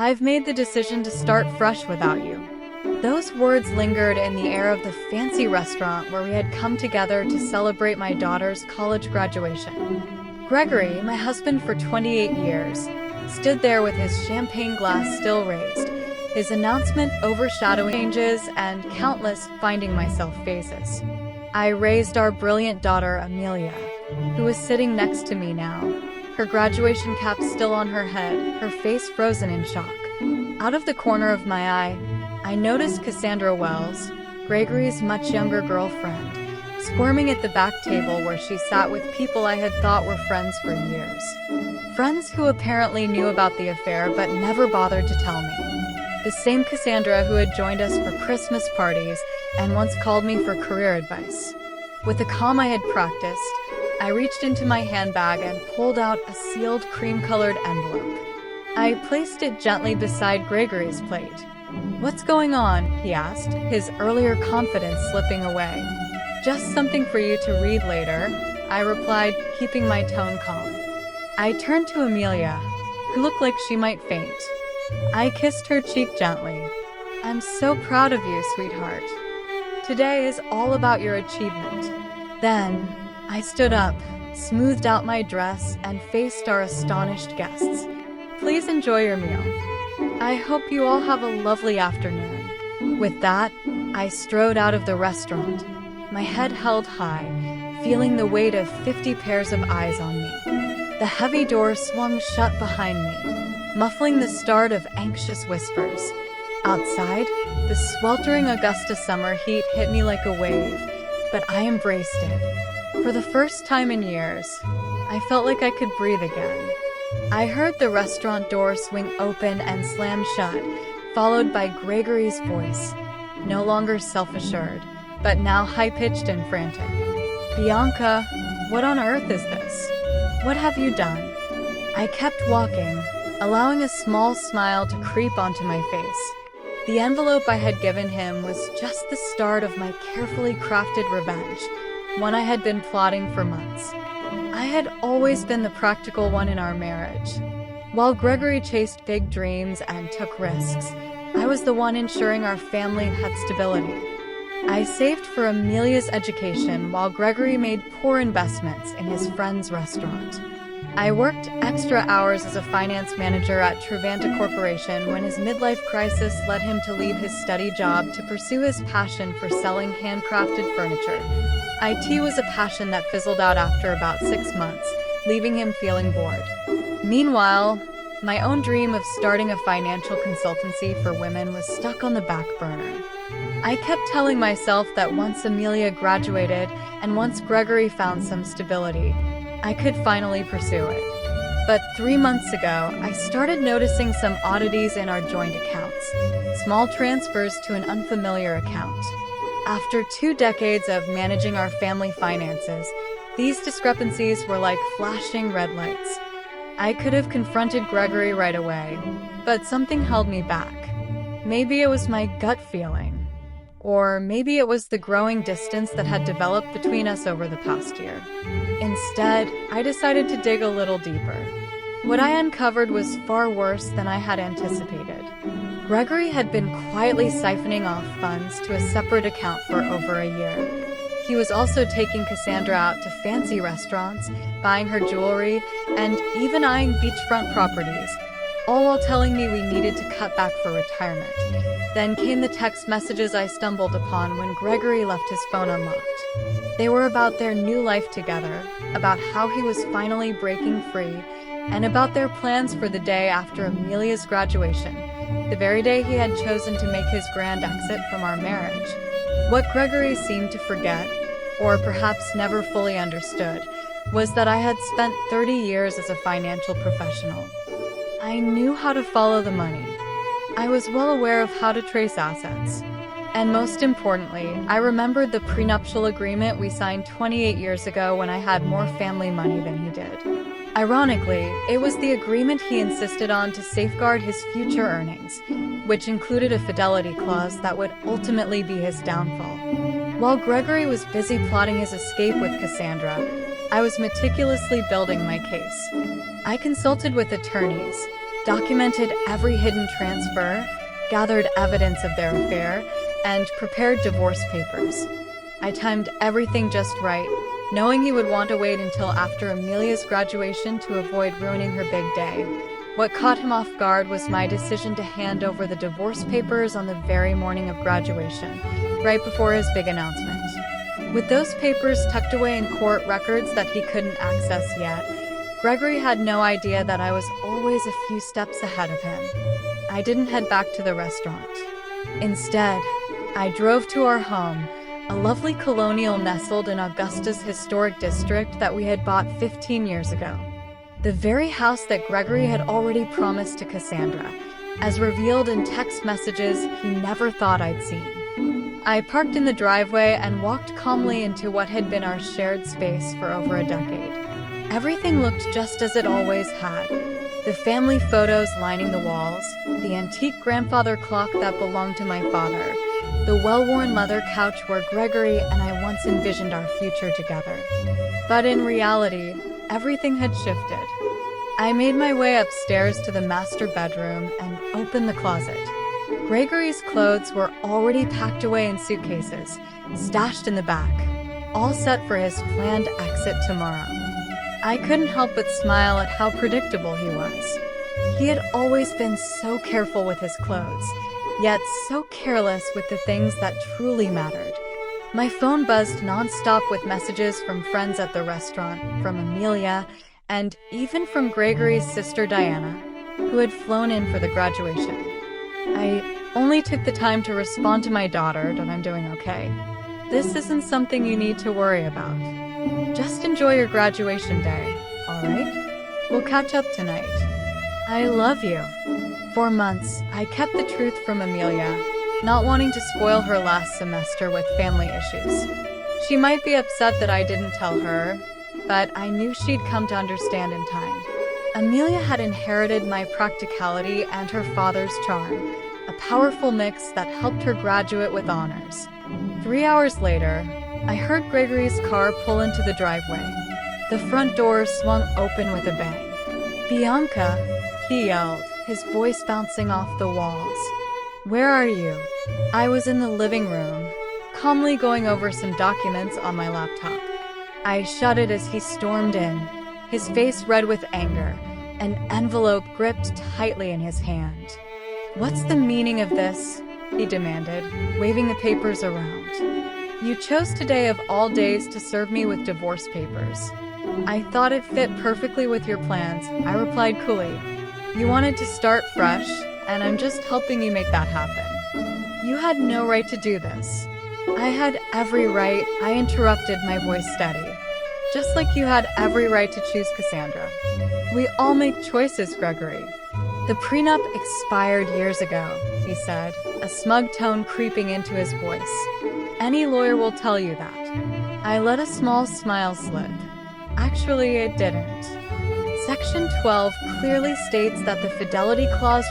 I've made the decision to start fresh without you." Those words lingered in the air of the fancy restaurant where we had come together to celebrate my daughter's college graduation. Gregory, my husband for 28 years, stood there with his champagne glass still raised, his announcement overshadowing changes and countless finding myself phases. I raised our brilliant daughter, Amelia, who was sitting next to me now, her graduation cap still on her head, her face frozen in shock. Out of the corner of my eye, I noticed Cassandra Wells, Gregory's much younger girlfriend, squirming at the back table where she sat with people I had thought were friends for years. Friends who apparently knew about the affair but never bothered to tell me. The same Cassandra who had joined us for Christmas parties and once called me for career advice. With the calm I had practiced, I reached into my handbag and pulled out a sealed cream-colored envelope. I placed it gently beside Gregory's plate. "What's going on?" he asked, his earlier confidence slipping away. "Just something for you to read later," I replied, keeping my tone calm. I turned to Amelia, who looked like she might faint. I kissed her cheek gently. "I'm so proud of you, sweetheart. Today is all about your achievement." Then, I stood up, smoothed out my dress, and faced our astonished guests. "Please enjoy your meal. I hope you all have a lovely afternoon." With that, I strode out of the restaurant, my head held high, feeling the weight of 50 pairs of eyes on me. The heavy door swung shut behind me, muffling the start of anxious whispers. Outside, the sweltering Augusta summer heat hit me like a wave, but I embraced it. For the first time in years, I felt like I could breathe again. I heard the restaurant door swing open and slam shut, followed by Gregory's voice, no longer self-assured, but now high-pitched and frantic. "Bianca, what on earth is this? What have you done?" I kept walking, allowing a small smile to creep onto my face. The envelope I had given him was just the start of my carefully crafted revenge, one I had been plotting for months. I had always been the practical one in our marriage. While Gregory chased big dreams and took risks, I was the one ensuring our family had stability. I saved for Amelia's education while Gregory made poor investments in his friend's restaurant. I worked extra hours as a finance manager at Truvanta Corporation when his midlife crisis led him to leave his steady job to pursue his passion for selling handcrafted furniture. IT was a passion that fizzled out after about 6 months, leaving him feeling bored. Meanwhile, my own dream of starting a financial consultancy for women was stuck on the back burner. I kept telling myself that once Amelia graduated and once Gregory found some stability, I could finally pursue it. But 3 months ago, I started noticing some oddities in our joint accounts, small transfers to an unfamiliar account. After 2 decades of managing our family finances, these discrepancies were like flashing red lights. I could have confronted Gregory right away, but something held me back. Maybe it was my gut feeling. Or maybe it was the growing distance that had developed between us over the past year. Instead, I decided to dig a little deeper. What I uncovered was far worse than I had anticipated. Gregory had been quietly siphoning off funds to a separate account for over a year. He was also taking Cassandra out to fancy restaurants, buying her jewelry, and even eyeing beachfront properties, all while telling me we needed to cut back for retirement. Then came the text messages I stumbled upon when Gregory left his phone unlocked. They were about their new life together, about how he was finally breaking free, and about their plans for the day after Amelia's graduation, the very day he had chosen to make his grand exit from our marriage. What Gregory seemed to forget, or perhaps never fully understood, was that I had spent 30 years as a financial professional. I knew how to follow the money. I was well aware of how to trace assets. And most importantly, I remembered the prenuptial agreement we signed 28 years ago when I had more family money than he did. Ironically, it was the agreement he insisted on to safeguard his future earnings, which included a fidelity clause that would ultimately be his downfall. While Gregory was busy plotting his escape with Cassandra, I was meticulously building my case. I consulted with attorneys, documented every hidden transfer, gathered evidence of their affair, and prepared divorce papers. I timed everything just right, knowing he would want to wait until after Amelia's graduation to avoid ruining her big day. What caught him off guard was my decision to hand over the divorce papers on the very morning of graduation, right before his big announcement. With those papers tucked away in court records that he couldn't access yet, Gregory had no idea that I was always a few steps ahead of him. I didn't head back to the restaurant. Instead, I drove to our home, a lovely colonial nestled in Augusta's historic district that we had bought 15 years ago. The very house that Gregory had already promised to Cassandra, as revealed in text messages he never thought I'd seen. I parked in the driveway and walked calmly into what had been our shared space for over a decade. Everything looked just as it always had. The family photos lining the walls, the antique grandfather clock that belonged to my father, the well-worn leather couch where Gregory and I once envisioned our future together. But in reality, everything had shifted. I made my way upstairs to the master bedroom and opened the closet. Gregory's clothes were already packed away in suitcases, stashed in the back, all set for his planned exit tomorrow. I couldn't help but smile at how predictable he was. He had always been so careful with his clothes, yet so careless with the things that truly mattered. My phone buzzed nonstop with messages from friends at the restaurant, from Amelia, and even from Gregory's sister Diana, who had flown in for the graduation. I only took the time to respond to my daughter that I'm doing okay. This isn't something you need to worry about. Just enjoy your graduation day, all right? We'll catch up tonight. I love you. For months, I kept the truth from Amelia, not wanting to spoil her last semester with family issues. She might be upset that I didn't tell her, but I knew she'd come to understand in time. Amelia had inherited my practicality and her father's charm, a powerful mix that helped her graduate with honors. 3 hours later, I heard Gregory's car pull into the driveway. The front door swung open with a bang. "Bianca," he yelled, his voice bouncing off the walls. "Where are you?" I was in the living room, calmly going over some documents on my laptop. I shuddered as he stormed in, his face red with anger, an envelope gripped tightly in his hand. "What's the meaning of this?" he demanded, waving the papers around. "You chose today of all days to serve me with divorce papers." I thought it fit perfectly with your plans, I replied coolly. "You wanted to start fresh, and I'm just helping you make that happen. You had no right to do this." "I had every right," I interrupted, my voice steady. "Just like you had every right to choose Cassandra. We all make choices, Gregory." "The prenup expired years ago," he said, a smug tone creeping into his voice. "Any lawyer will tell you that." I let a small smile slip. Actually, it didn't. Section 12 clearly states that the fidelity clause